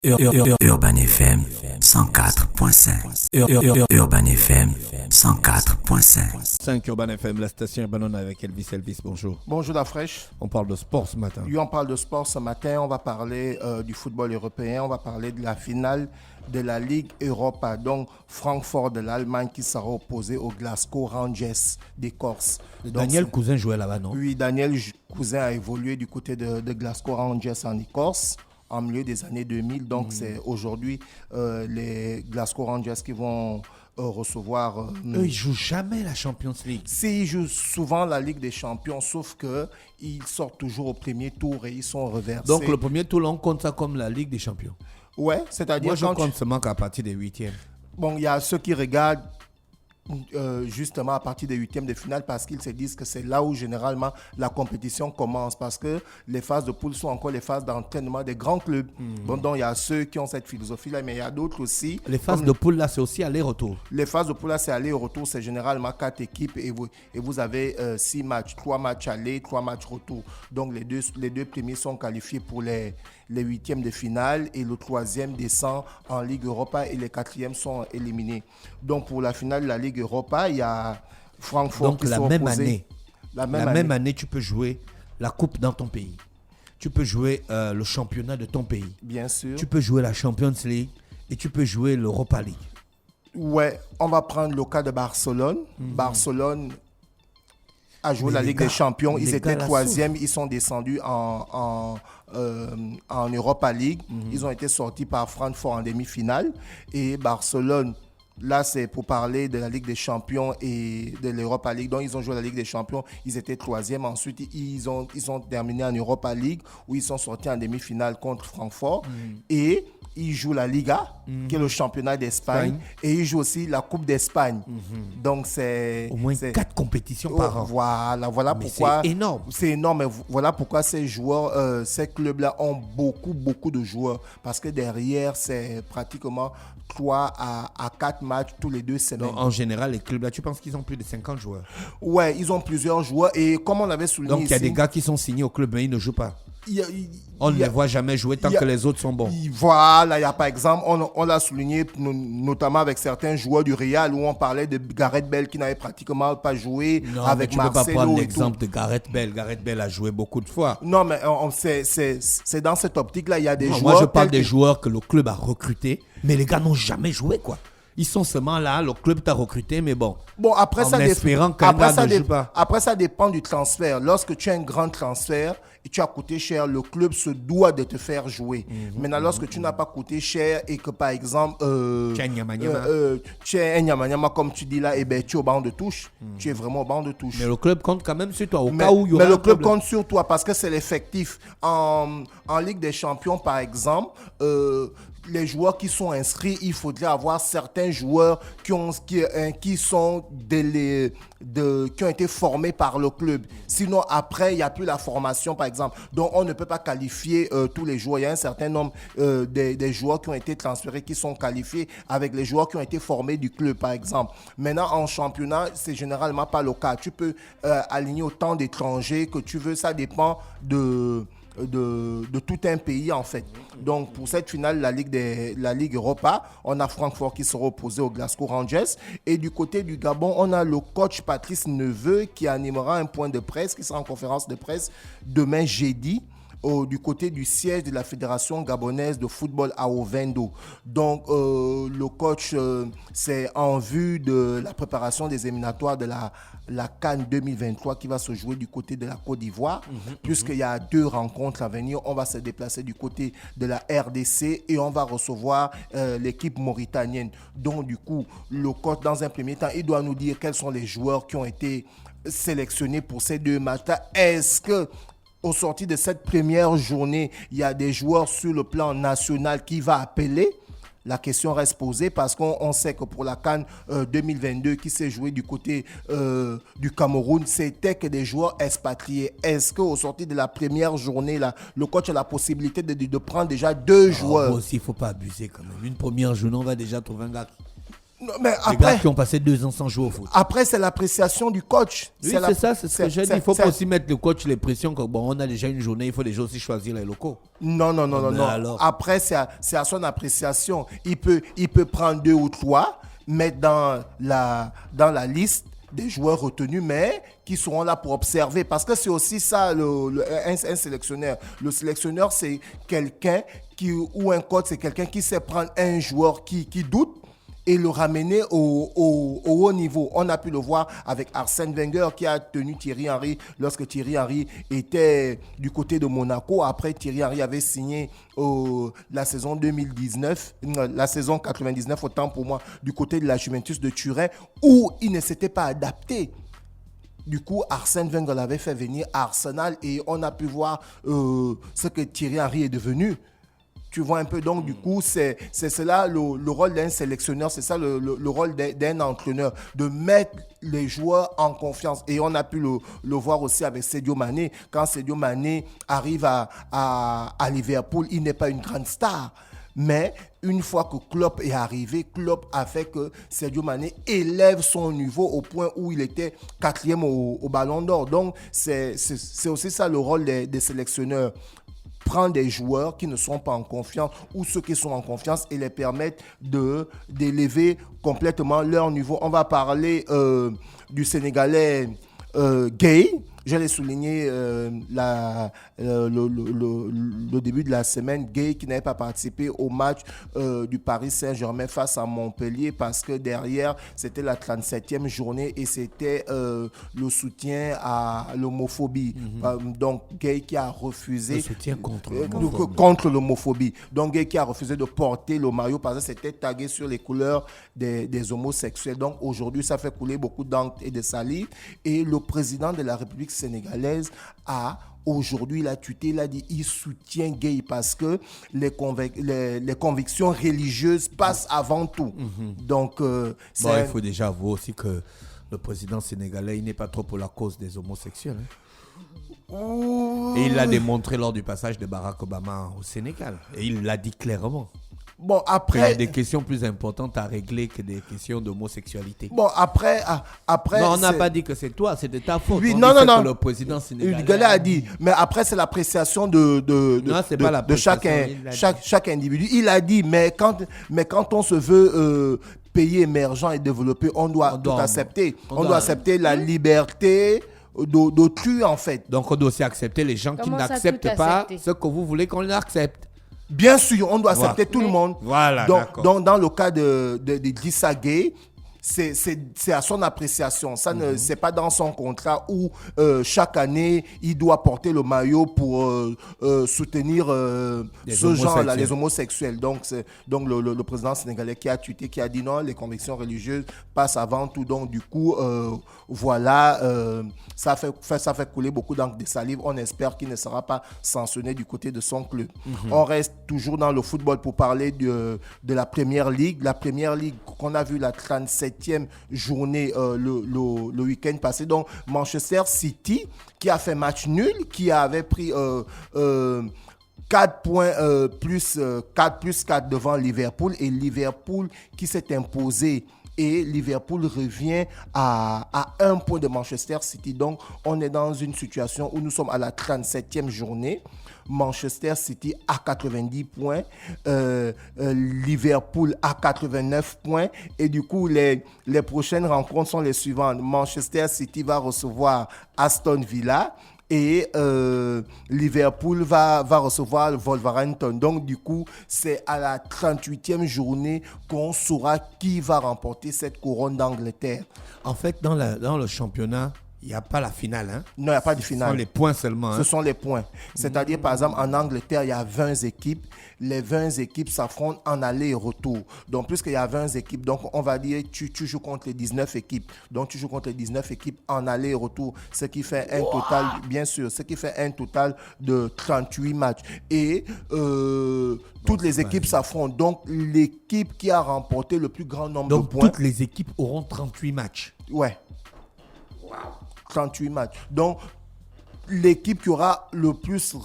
Urban FM 104.5. Urban FM 104.5. 5 Urban FM, la station Urban avec Elvis, bonjour. Bonjour la fraîche. On parle de sport ce matin. Oui, on parle de sport ce matin. On va parler du football européen. On va parler de la finale de la Ligue Europa. Donc, Francfort de l'Allemagne qui sera opposé au Glasgow Rangers d'Écosse. Daniel Cousin jouait là-bas, non? Oui, Daniel Cousin a évolué du côté de Glasgow Rangers en Écosse en milieu des années 2000. Donc, c'est aujourd'hui les Glasgow Rangers qui vont recevoir... Eux, ils jouent jamais la Champions League. Si, ils jouent souvent la Ligue des Champions, sauf qu'ils sortent toujours au premier tour et ils sont reversés. Donc, le premier tour, on compte ça comme la Ligue des Champions. Ouais, c'est-à-dire... Moi, je compte seulement qu'à partir des huitièmes. Bon, il y a ceux qui regardent justement à partir des huitièmes de finale parce qu'ils se disent que c'est là où généralement la compétition commence, parce que les phases de poule sont encore les phases d'entraînement des grands clubs. Bon, donc il y a ceux qui ont cette philosophie-là, mais il y a d'autres aussi. Les phases de poule là, c'est aussi aller-retour. Les phases de poule là, c'est aller-retour, c'est généralement 4 équipes et vous avez 6 matchs, 3 matchs aller, 3 matchs retour. Donc les deux premiers sont qualifiés pour les huitièmes de finale et le troisième descend en Ligue Europa et les quatrièmes sont éliminés. Donc pour la finale de la Ligue Europa, il y a Francfort donc qui la sont même opposés. année. La même année, tu peux jouer la coupe dans ton pays. Tu peux jouer le championnat de ton pays. Bien sûr. Tu peux jouer la Champions League et tu peux jouer l'Europa League. Ouais, on va prendre le cas de Barcelone. Barcelone a joué la Ligue des Champions. Ils étaient troisièmes. Ils sont descendus en Europa League. Ils ont été sortis par Francfort en demi-finale. Et Barcelone, là, c'est pour parler de la Ligue des Champions et de l'Europa League. Donc, ils ont joué la Ligue des Champions. Ils étaient troisièmes. Ensuite, ils ont terminé en Europa League où ils sont sortis en demi-finale contre Francfort. Et ils jouent la Liga, qui est le championnat d'Espagne. Et ils jouent aussi la Coupe d'Espagne. Donc, c'est... Au moins 4 compétitions par an. Voilà mais pourquoi... c'est énorme. C'est énorme. Mais voilà pourquoi ces joueurs, ces clubs-là ont beaucoup de joueurs. Parce que derrière, c'est pratiquement 3 à 4 matchs tous les 2 semaines. Donc, en général, les clubs-là, tu penses qu'ils ont plus de 50 joueurs? Ouais, ils ont plusieurs joueurs. Et comme on l'avait souligné donc, il y a des gars qui sont signés au club, mais ils ne jouent pas. On ne les voit jamais jouer tant que les autres sont bons. Voilà, il y a par exemple, on l'a souligné notamment avec certains joueurs du Real où on parlait de Gareth Bale qui n'avait pratiquement pas joué avec Marcelo. Tu ne peux pas prendre l'exemple de Gareth Bale. Gareth Bale a joué beaucoup de fois. Non, mais c'est dans cette optique-là, il y a des joueurs... Moi, je parle des joueurs que le club a recrutés, mais les gars n'ont jamais joué, quoi. Ils sont seulement là, le club t'a recruté, mais bon. Bon, après, en espérant qu'un gars ne joue pas. Après, ça dépend du transfert. Lorsque tu as un grand transfert et tu as coûté cher, le club se doit de te faire jouer. Maintenant, lorsque tu n'as pas coûté cher et que, par exemple, tu es un Nyama, comme tu dis là, et ben, tu es au banc de touche. Tu es vraiment au banc de touche. Mais le club compte quand même sur toi, au cas où il y aura mais le club problème. compte sur toi parce que c'est l'effectif. En Ligue des Champions, par exemple, les joueurs qui sont inscrits, il faudrait avoir certains joueurs qui ont été formés par le club. Sinon, après, il n'y a plus la formation, par exemple. Donc, on ne peut pas qualifier tous les joueurs. Il y a un certain nombre des joueurs qui ont été transférés, qui sont qualifiés avec les joueurs qui ont été formés du club, par exemple. Maintenant, en championnat, c'est généralement pas le cas. Tu peux aligner autant d'étrangers que tu veux. Ça dépend de tout un pays en fait. Donc pour cette finale, la Ligue Europa, on a Francfort qui sera opposé au Glasgow Rangers et du côté du Gabon, on a le coach Patrice Neveu qui animera un point de presse, qui sera en conférence de presse demain jeudi du côté du siège de la Fédération gabonaise de football à Ovendo. Donc, le coach, c'est en vue de la préparation des éliminatoires de la CAN 2023 qui va se jouer du côté de la Côte d'Ivoire, puisqu'il y a 2 rencontres à venir. On va se déplacer du côté de la RDC et on va recevoir l'équipe mauritanienne. Donc, du coup, le coach, dans un premier temps, il doit nous dire quels sont les joueurs qui ont été sélectionnés pour ces 2 matchs-là. Est-ce que au sorti de cette première journée, il y a des joueurs sur le plan national qui va appeler? La question reste posée parce qu'on sait que pour la CAN 2022 qui s'est jouée du côté du Cameroun, c'était que des joueurs expatriés. Est-ce qu'au sorti de la première journée, là, le coach a la possibilité de prendre déjà 2 joueurs? Moi aussi, il ne faut pas abuser quand même. Une première journée, on va déjà trouver un gars Non, mais Les gars qui ont passé 2 ans sans jouer au foot. après, c'est l'appréciation du coach. Oui, c'est ça, c'est ce que j'ai dit. Il ne faut pas aussi mettre le coach les pressions. Bon, on a déjà une journée, il faut déjà aussi choisir les locaux. Non. Alors... Après, c'est à son appréciation. Il peut prendre 2 ou 3, mettre dans la liste des joueurs retenus, mais qui seront là pour observer. Parce que c'est aussi ça, un sélectionneur. Le sélectionneur, c'est quelqu'un ou un coach, c'est quelqu'un qui sait prendre un joueur qui doute et le ramener au haut niveau. On a pu le voir avec Arsène Wenger qui a tenu Thierry Henry lorsque Thierry Henry était du côté de Monaco. Après, Thierry Henry avait signé la saison 2019, la saison 99, autant pour moi, du côté de la Juventus de Turin, où il ne s'était pas adapté. Du coup, Arsène Wenger l'avait fait venir à Arsenal et on a pu voir ce que Thierry Henry est devenu. Tu vois un peu, donc du coup, c'est là le rôle d'un sélectionneur, c'est ça le rôle d'un entraîneur, de mettre les joueurs en confiance. Et on a pu le voir aussi avec Sadio Mané. Quand Sadio Mané arrive à Liverpool, il n'est pas une grande star. Mais une fois que Klopp est arrivé, Klopp a fait que Sadio Mané élève son niveau au point où il était 4e au Ballon d'Or. Donc, c'est aussi ça le rôle des sélectionneurs. Prendre des joueurs qui ne sont pas en confiance ou ceux qui sont en confiance et les permettre d'élever complètement leur niveau. On va parler du Sénégalais Gueye. Je l'ai souligné le début de la semaine, Gueye qui n'avait pas participé au match du Paris Saint-Germain face à Montpellier parce que derrière, c'était la 37e journée et c'était le soutien à l'homophobie. Donc, Gueye qui a refusé... Le soutien contre l'homophobie. Donc, Gueye qui a refusé de porter le maillot parce que c'était tagué sur les couleurs des homosexuels. Donc, aujourd'hui, ça fait couler beaucoup d'encre et de salive. Et le président de la République sénégalaise aujourd'hui, il a tweeté, il a dit il soutient Gueye parce que les convictions religieuses passent avant tout. Donc, il faut déjà avouer aussi que le président sénégalais, il n'est pas trop pour la cause des homosexuels. Et il l'a démontré lors du passage de Barack Obama au Sénégal. Et il l'a dit clairement. Bon, après... Il y a des questions plus importantes à régler que des questions d'homosexualité. Bon, après... Non, on n'a pas dit que c'est toi, c'est de ta faute. Oui, non. Que le président sénégalais a dit. Mais après, c'est l'appréciation de chaque individu. Il a dit, mais quand on se veut pays émergent et développé, on doit tout accepter. On doit accepter la liberté d'autrui, en fait. Donc, on doit aussi accepter les gens qui n'acceptent pas ce que vous voulez qu'on accepte. Bien sûr, on doit accepter tout le monde. Voilà, donc, dans le cas d'Idrissa Gueye, c'est à son appréciation. Ça ne, c'est pas dans son contrat où chaque année, il doit porter le maillot pour soutenir ce genre-là, les homosexuels. Donc, le président sénégalais qui a tweeté, qui a dit non, les convictions religieuses passent avant tout. Donc, du coup, voilà, ça fait couler beaucoup d'encre de salive. On espère qu'il ne sera pas sanctionné du côté de son club. On reste toujours dans le football pour parler de la Première Ligue. La Première Ligue qu'on a vu la 37e journée le week-end passé. Donc, Manchester City qui a fait match nul, qui avait pris 4 points plus 4 devant Liverpool et Liverpool qui s'est imposé. Et Liverpool revient à 1 point de Manchester City. Donc, on est dans une situation où nous sommes à la 37e journée. Manchester City à 90 points, Liverpool à 89 points. Et du coup, les prochaines rencontres sont les suivantes. Manchester City va recevoir Aston Villa. Et Liverpool va recevoir Wolverhampton. Donc, du coup, c'est à la 38e journée qu'on saura qui va remporter cette couronne d'Angleterre. En fait, dans le championnat, il n'y a pas la finale. Hein? Non, il n'y a pas de finale. Ce sont les points seulement. Ce sont les points. C'est-à-dire, par exemple, en Angleterre, il y a 20 équipes. Les 20 équipes s'affrontent en aller et retour. Donc, puisqu'il y a 20 équipes, donc on va dire tu joues contre les 19 équipes. Donc, tu joues contre les 19 équipes en aller et retour. Ce qui fait un total, bien sûr, ce qui fait un total de 38 matchs. Et toutes les équipes s'affrontent. Donc, l'équipe qui a remporté le plus grand nombre de points. Donc, toutes les équipes auront 38 matchs. Ouais. 38 matchs. Donc, l'équipe qui aura le plus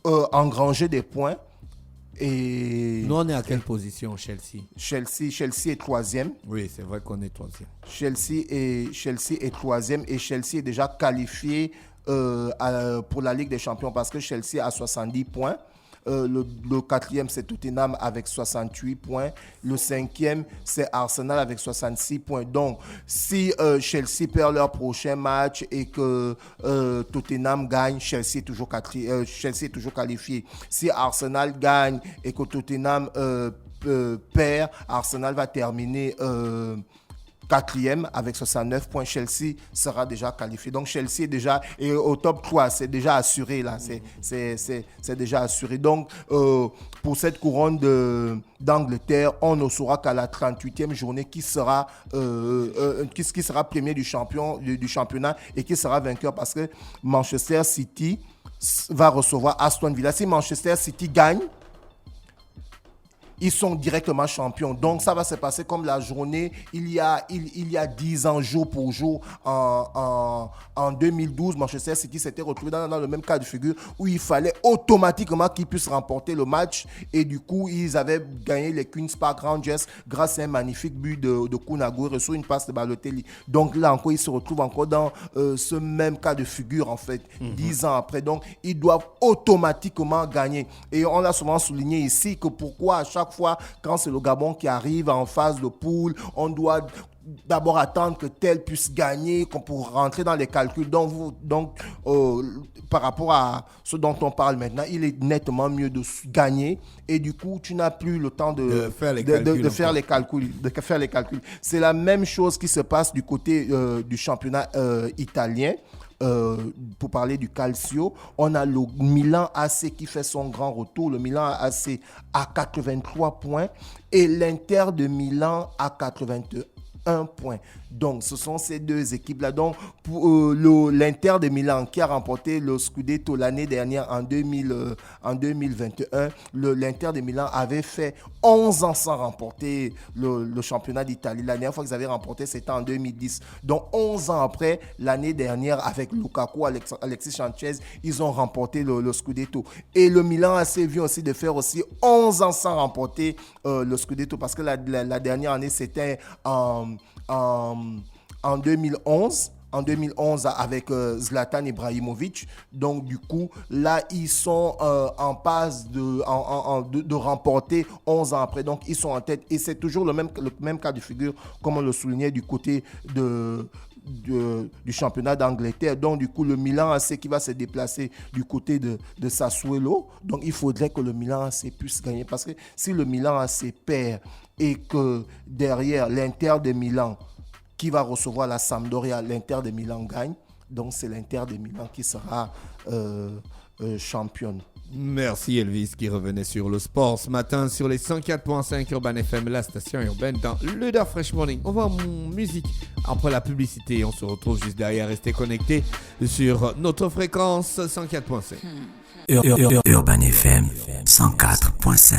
engrangé des points Et Nous, on est à quelle position, Chelsea? Chelsea est troisième. Oui, c'est vrai qu'on est troisième. Chelsea est troisième et Chelsea est déjà qualifié pour la Ligue des Champions parce que Chelsea a 70 points. Le quatrième, c'est Tottenham avec 68 points. Le cinquième, c'est Arsenal avec 66 points. Donc, si Chelsea perd leur prochain match et que Tottenham gagne, Chelsea est toujours qualifié. Si Arsenal gagne et que Tottenham perd, Arsenal va terminer quatrième avec 69 points. Chelsea sera déjà qualifié. Donc Chelsea est déjà au top 3. C'est déjà assuré là. C'est déjà assuré. Donc pour cette couronne d'Angleterre, on ne saura qu'à la 38e journée qui sera premier du championnat et qui sera vainqueur parce que Manchester City va recevoir Aston Villa. Si Manchester City gagne, ils sont directement champions. Donc, ça va se passer comme la journée il y a 10 ans, jour pour jour. En 2012, Manchester City s'était retrouvé dans le même cas de figure où il fallait automatiquement qu'ils puissent remporter le match. Et du coup, ils avaient gagné les Queen's Park Rangers grâce à un magnifique but de Kun Aguero sur une passe de Balotelli. Donc là encore, ils se retrouvent encore dans ce même cas de figure, en fait, 10 ans après. Donc, ils doivent automatiquement gagner. Et on l'a souvent souligné ici que pourquoi à chaque fois, quand c'est le Gabon qui arrive en phase de poule, on doit d'abord attendre que tel puisse gagner pour rentrer dans les calculs. Donc par rapport à ce dont on parle maintenant, il est nettement mieux de gagner et du coup, tu n'as plus le temps de faire les calculs. C'est la même chose qui se passe du côté du championnat italien. Pour parler du Calcio, on a le Milan AC qui fait son grand retour. Le Milan AC à 83 points et l'Inter de Milan à 81 points. Donc, ce sont ces deux équipes-là. Donc, pour l'Inter de Milan qui a remporté le Scudetto l'année dernière en 2021, l'Inter de Milan avait fait 11 ans sans remporter le championnat d'Italie. La dernière fois qu'ils avaient remporté, c'était en 2010. Donc, 11 ans après, l'année dernière, avec Lukaku, Alexis Sanchez, ils ont remporté le Scudetto. Et le Milan a sévi aussi de faire aussi 11 ans sans remporter le Scudetto parce que la dernière année, c'était en 2011. En 2011 avec Zlatan Ibrahimovic. Donc, du coup, là, ils sont en passe de remporter 11 ans après. Donc, ils sont en tête. Et c'est toujours le même cas de figure, comme on le soulignait du côté du championnat d'Angleterre. Donc, du coup, le Milan AC qui va se déplacer du côté de Sassuolo. Donc, il faudrait que le Milan AC puisse gagner. Parce que si le Milan AC perd et que derrière l'Inter de Milan qui va recevoir la Sampdoria, l'Inter de Milan gagne. Donc, c'est l'Inter de Milan qui sera championne. Merci Elvis qui revenait sur le sport ce matin sur les 104.5 Urban FM, la station urbaine dans le Da Fresh Morning. On va en musique après la publicité. On se retrouve juste derrière. Restez connectés sur notre fréquence 104.5. Urban FM 104.5.